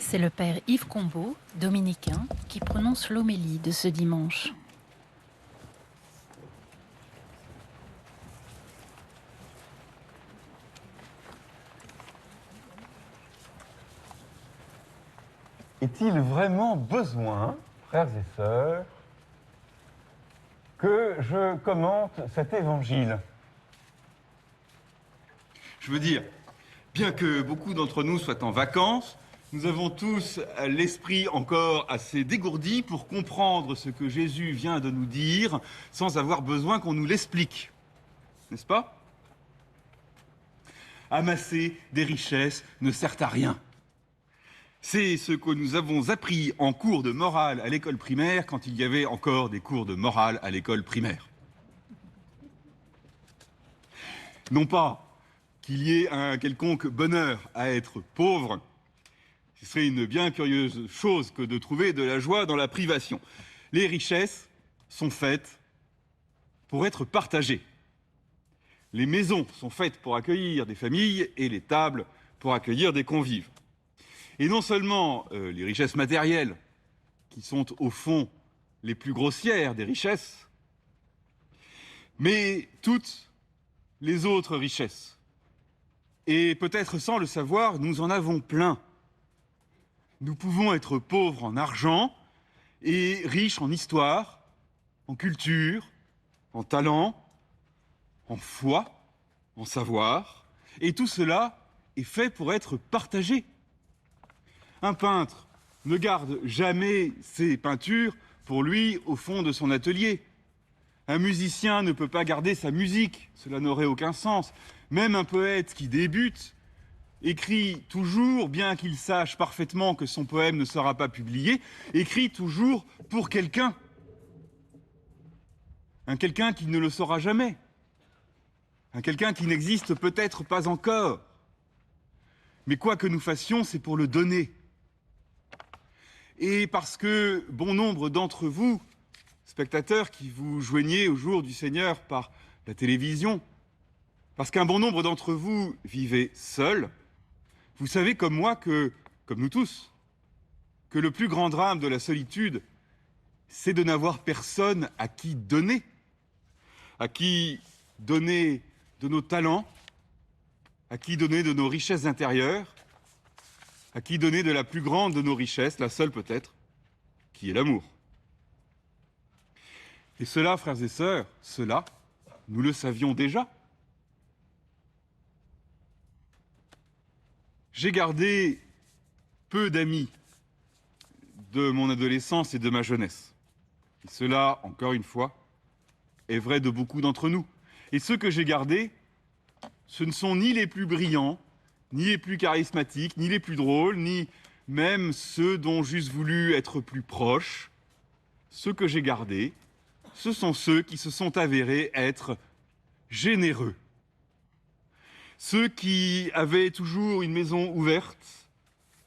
C'est le père Yves Combeau, dominicain, qui prononce l'homélie de ce dimanche. Est-il vraiment besoin, frères et sœurs, que je commente cet évangile? Je veux dire, bien que beaucoup d'entre nous soient en vacances, nous avons tous l'esprit encore assez dégourdi pour comprendre ce que Jésus vient de nous dire sans avoir besoin qu'on nous l'explique. N'est-ce pas? Amasser des richesses ne sert à rien. C'est ce que nous avons appris en cours de morale à l'école primaire quand il y avait encore des cours de morale à l'école primaire. Non pas qu'il y ait un quelconque bonheur à être pauvre, ce serait une bien curieuse chose que de trouver de la joie dans la privation. Les richesses sont faites pour être partagées. Les maisons sont faites pour accueillir des familles et les tables pour accueillir des convives. Et non seulement les richesses matérielles, qui sont au fond les plus grossières des richesses, mais toutes les autres richesses. Et peut-être sans le savoir, nous en avons plein. Nous pouvons être pauvres en argent et riches en histoire, en culture, en talent, en foi, en savoir. Et tout cela est fait pour être partagé. Un peintre ne garde jamais ses peintures pour lui au fond de son atelier. Un musicien ne peut pas garder sa musique, cela n'aurait aucun sens. Même un poète qui débute écrit toujours, bien qu'il sache parfaitement que son poème ne sera pas publié, écrit toujours pour quelqu'un. Un quelqu'un qui ne le saura jamais. Un quelqu'un qui n'existe peut-être pas encore. Mais quoi que nous fassions, c'est pour le donner. Et parce que bon nombre d'entre vous, spectateurs qui vous joignez au jour du Seigneur par la télévision, parce qu'un bon nombre d'entre vous vivez seuls, vous savez comme moi que, comme nous tous, que le plus grand drame de la solitude, c'est de n'avoir personne à qui donner de nos talents, à qui donner de nos richesses intérieures, à qui donner de la plus grande de nos richesses, la seule peut-être, qui est l'amour. Et cela, frères et sœurs, cela, nous le savions déjà. J'ai gardé peu d'amis de mon adolescence et de ma jeunesse. Et cela, encore une fois, est vrai de beaucoup d'entre nous. Et ceux que j'ai gardés, ce ne sont ni les plus brillants, ni les plus charismatiques, ni les plus drôles, ni même ceux dont j'eusse voulu être plus proche. Ceux que j'ai gardés, ce sont ceux qui se sont avérés être généreux. Ceux qui avaient toujours une maison ouverte,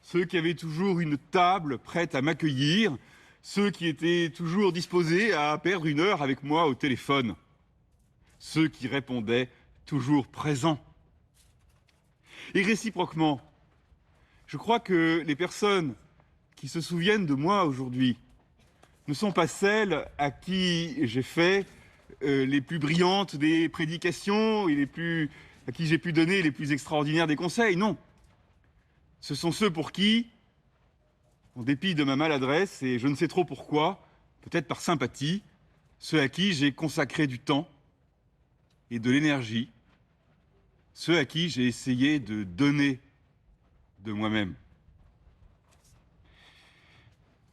ceux qui avaient toujours une table prête à m'accueillir, ceux qui étaient toujours disposés à perdre une heure avec moi au téléphone, ceux qui répondaient toujours présents. Et réciproquement, je crois que les personnes qui se souviennent de moi aujourd'hui ne sont pas celles à qui j'ai fait les plus brillantes des prédications et à qui j'ai pu donner les plus extraordinaires des conseils. Non. Ce sont ceux pour qui, en dépit de ma maladresse, et je ne sais trop pourquoi, peut-être par sympathie, ceux à qui j'ai consacré du temps et de l'énergie, ceux à qui j'ai essayé de donner de moi-même.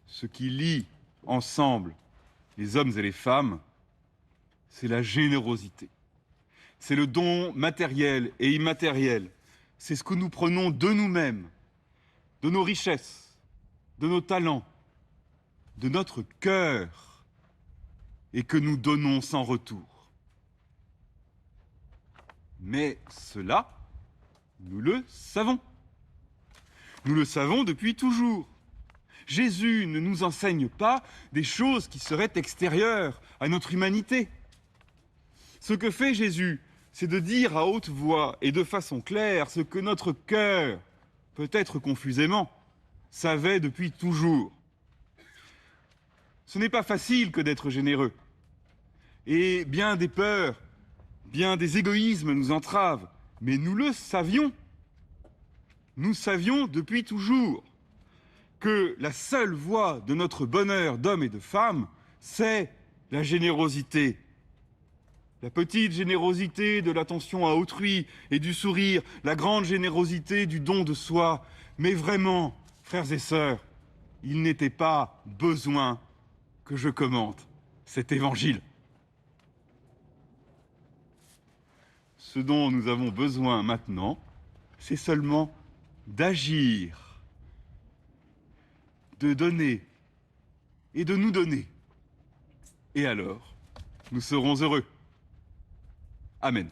Ce qui lie ensemble les hommes et les femmes, c'est la générosité. C'est le don matériel et immatériel. C'est ce que nous prenons de nous-mêmes, de nos richesses, de nos talents, de notre cœur, et que nous donnons sans retour. Mais cela, nous le savons. Nous le savons depuis toujours. Jésus ne nous enseigne pas des choses qui seraient extérieures à notre humanité. Ce que fait Jésus, c'est de dire à haute voix et de façon claire ce que notre cœur, peut-être confusément, savait depuis toujours. Ce n'est pas facile que d'être généreux. Et bien des peurs, bien des égoïsmes nous entravent, mais nous le savions. Nous savions depuis toujours que la seule voie de notre bonheur d'hommes et de femmes, c'est la générosité. La petite générosité de l'attention à autrui et du sourire, la grande générosité du don de soi. Mais vraiment, frères et sœurs, il n'était pas besoin que je commente cet évangile. Ce dont nous avons besoin maintenant, c'est seulement d'agir, de donner et de nous donner. Et alors, nous serons heureux. Amen.